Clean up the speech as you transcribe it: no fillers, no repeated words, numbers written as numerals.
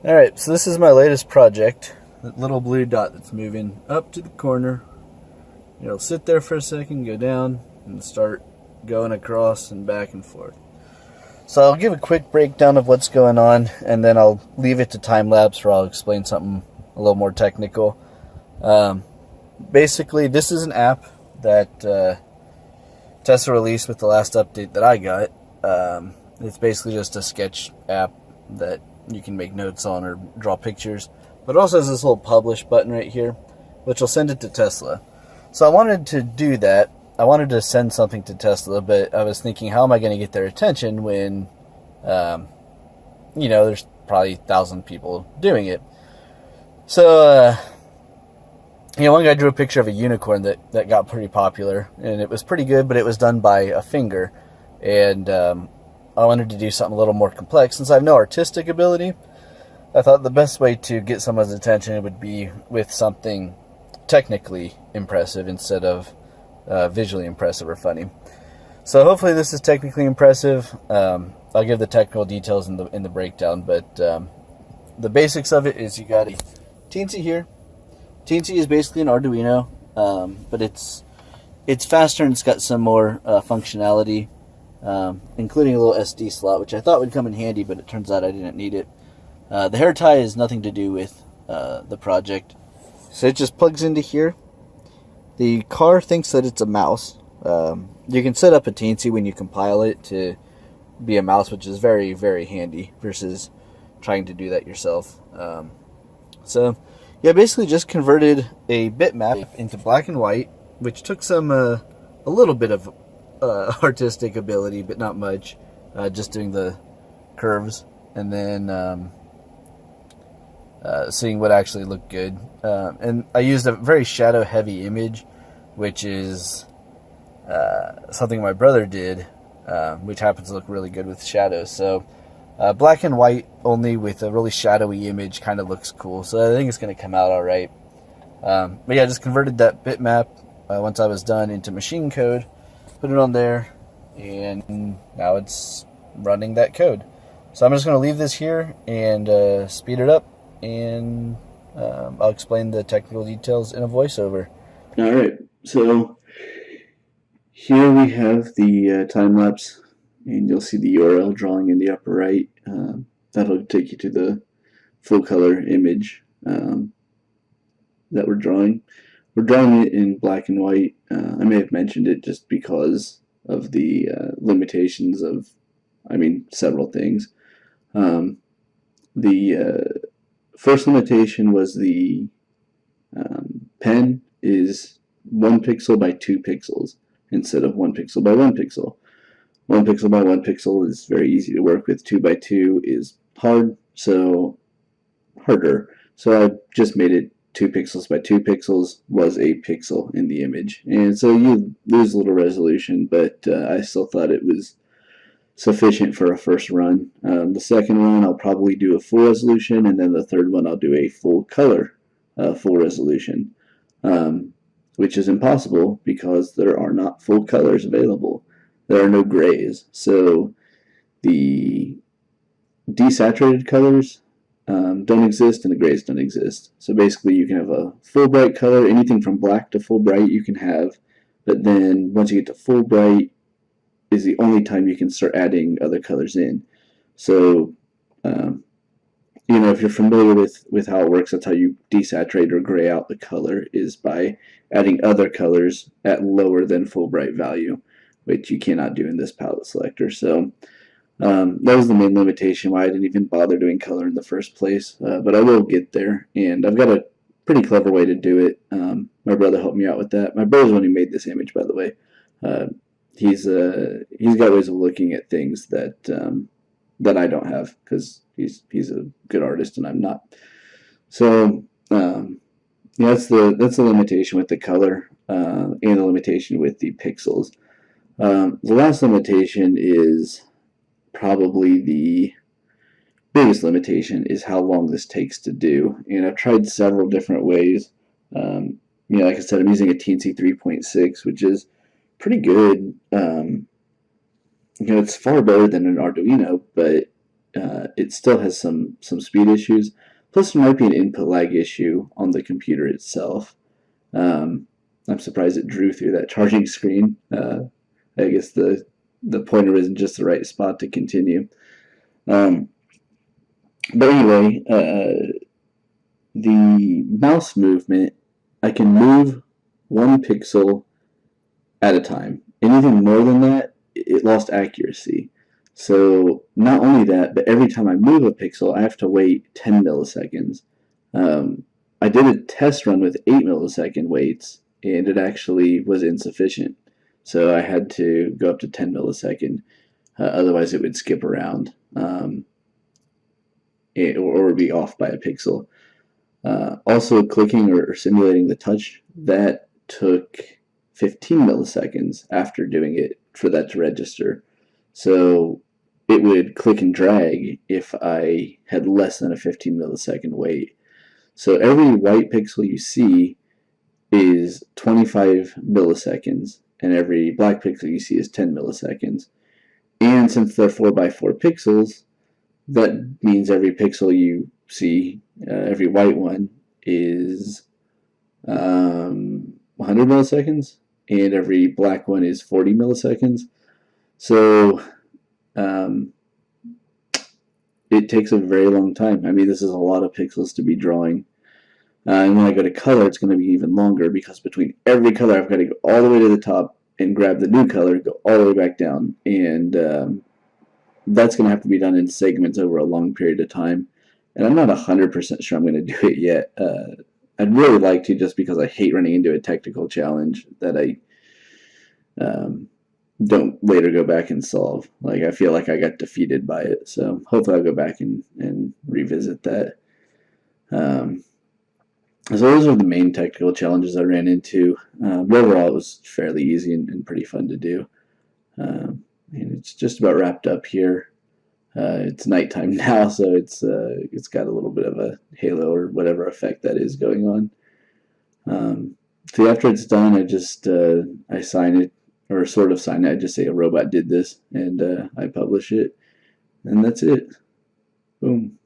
Alright, so this is my latest project. That little blue dot that's moving up to the corner. It'll sit there for a second, go down, and start going across and back and forth. So I'll give a quick breakdown of what's going on, and then I'll leave it to time lapse where I'll explain something a little more technical. Basically, this is an app that Tesla released with the last update that I got. It's basically just a sketch app that you can make notes on or draw pictures. But it also has this little publish button right here, which will send it to Tesla. So I wanted to do that. I wanted to send something to Tesla, but I was thinking, how am I going to get their attention when, there's probably 1,000 people doing it. So, one guy drew a picture of a unicorn that got pretty popular, and it was pretty good, but it was done by a finger. And I wanted to do something a little more complex. Since I have no artistic ability, I thought the best way to get someone's attention would be with something technically impressive instead of visually impressive or funny. So hopefully this is technically impressive. I'll give the technical details in the breakdown, but the basics of it is you got a Teensy here. Teensy is basically an Arduino, but it's faster and it's got some more functionality, including a little SD slot, which I thought would come in handy, but it turns out I didn't need it. The hair tie has nothing to do with the project, so it just plugs into here. The car thinks that it's a mouse. You can set up a Teensy when you compile it to be a mouse, which is very, very handy versus trying to do that yourself. Basically just converted a bitmap into black and white, which took some a little bit of artistic ability, but not much. Just doing the curves and then seeing what actually looked good. And I used a very shadow-heavy image, which is something my brother did, which happens to look really good with shadows. So black and white only with a really shadowy image kind of looks cool. So I think it's going to come out all right. But yeah, I just converted that bitmap once I was done into machine code, put it on there, and now it's running that code. So I'm just going to leave this here and speed it up, and I'll explain the technical details in a voiceover. All right, so here we have the time lapse, and you'll see the URL drawing in the upper right. That'll take you to the full color image that we're drawing. We're drawing it in black and white. I may have mentioned it just because of the limitations of, several things. The first limitation was the pen is 1 pixel by 2 pixels instead of 1 pixel by 1 pixel. 1 pixel by 1 pixel is very easy to work with. 2 by 2 is harder. So I just made it 2 pixels by 2 pixels was a pixel in the image. And so you lose a little resolution, but I still thought it was sufficient for a first run. The second run I'll probably do a full resolution, and then the third one I'll do a full color, full resolution, which is impossible because there are not full colors available. There are no grays. So the desaturated colors don't exist, and the grays don't exist. So basically you can have a full bright color, anything from black to full bright you can have, but then once you get to full bright is the only time you can start adding other colors in. So if you're familiar with how it works, that's how you desaturate or gray out the color, is by adding other colors at lower than full bright value, which you cannot do in this palette selector. So that was the main limitation why I didn't even bother doing color in the first place, but I will get there, and I've got a pretty clever way to do it. My brother helped me out with that. My brother's the one who made this image, by the way. He's got ways of looking at things that I don't have, because he's a good artist and I'm not. So that's the limitation with the color, and the limitation with the pixels. The last limitation is probably the biggest limitation, is how long this takes to do. And I've tried several different ways. Like I said, I'm using a Teensy 3.6, which is pretty good. It's far better than an Arduino, but it still has some speed issues. Plus, there might be an input lag issue on the computer itself. Um, I'm surprised it drew through that charging screen. I guess the pointer isn't just the right spot to continue. Um, but anyway, the mouse movement, I can move 1 pixel at a time. Anything more than that, it lost accuracy. So not only that, but every time I move a pixel, I have to wait 10 milliseconds. Um, I did a test run with 8 millisecond waits, and it actually was insufficient. So I had to go up to 10 millisecond. Otherwise, it would skip around or be off by a pixel. Also, clicking or simulating the touch, that took 15 milliseconds after doing it for that to register. So it would click and drag if I had less than a 15 millisecond wait. So every white pixel you see is 25 milliseconds, and every black pixel you see is 10 milliseconds. And since they're 4x4 pixels, that means every pixel you see, every white one, is 100 milliseconds, and every black one is 40 milliseconds. So um, it takes a very long time. I mean, this is a lot of pixels to be drawing. And when I go to color, it's going to be even longer because between every color, I've got to go all the way to the top and grab the new color, go all the way back down. And that's going to have to be done in segments over a long period of time. And I'm not 100% sure I'm going to do it yet. I'd really like to, just because I hate running into a technical challenge that I don't later go back and solve. Like, I feel like I got defeated by it. So hopefully I'll go back and revisit that. So those are the main technical challenges I ran into. Overall, it was fairly easy and pretty fun to do. And it's just about wrapped up here. It's nighttime now, so it's got a little bit of a halo or whatever effect that is going on. So after it's done, I just I sign it, or sort of sign it. I just say a robot did this, and I publish it, and that's it. Boom.